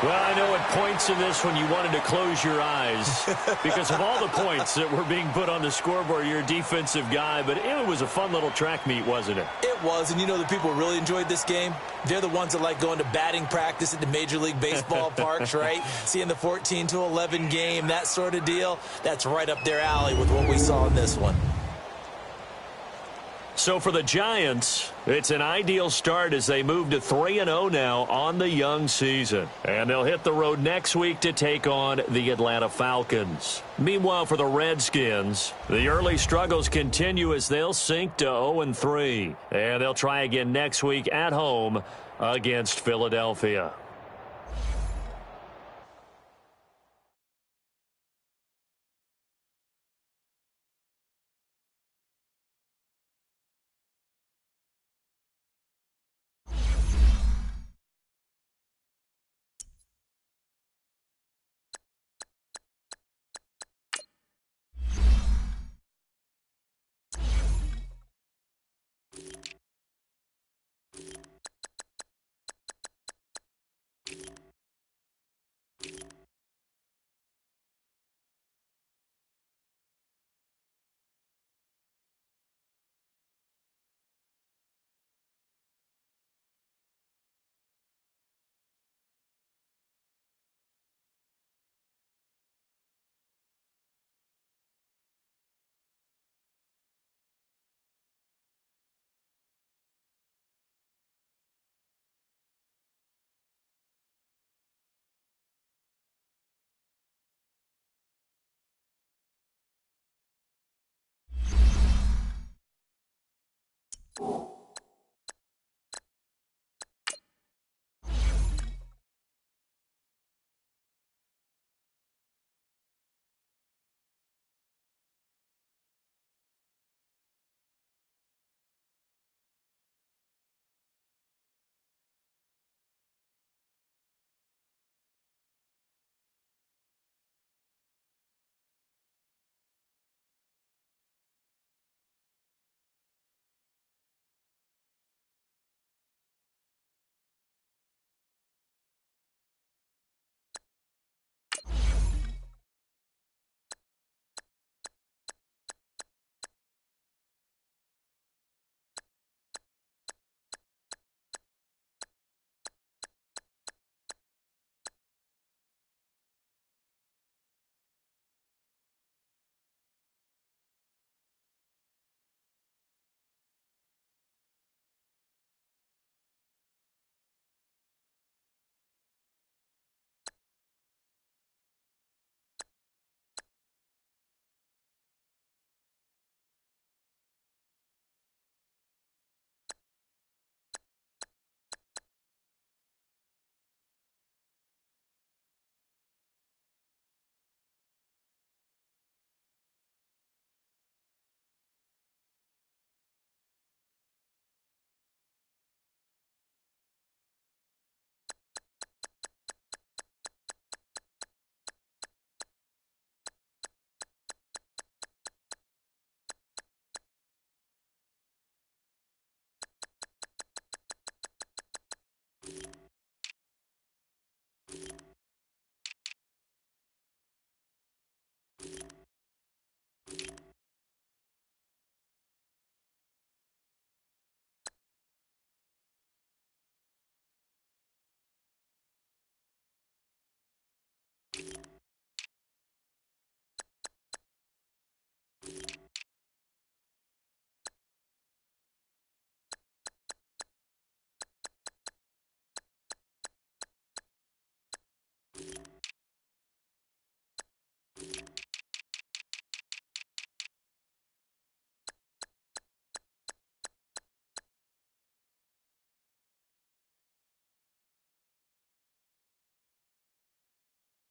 Well, I know at points in this one you wanted to close your eyes because of all the points that were being put on the scoreboard. You're a defensive guy, but it was a fun little track meet, wasn't it? It was, and you know the people who really enjoyed this game? They're the ones that like going to batting practice at the Major League Baseball parks, right? Seeing the 14-11 game, that sort of deal. That's right up their alley with what we saw in this one. So for the Giants, it's an ideal start as they move to 3-0 now on the young season. And they'll hit the road next week to take on the Atlanta Falcons. Meanwhile, for the Redskins, the early struggles continue as they'll sink to 0-3. And they'll try again next week at home against Philadelphia.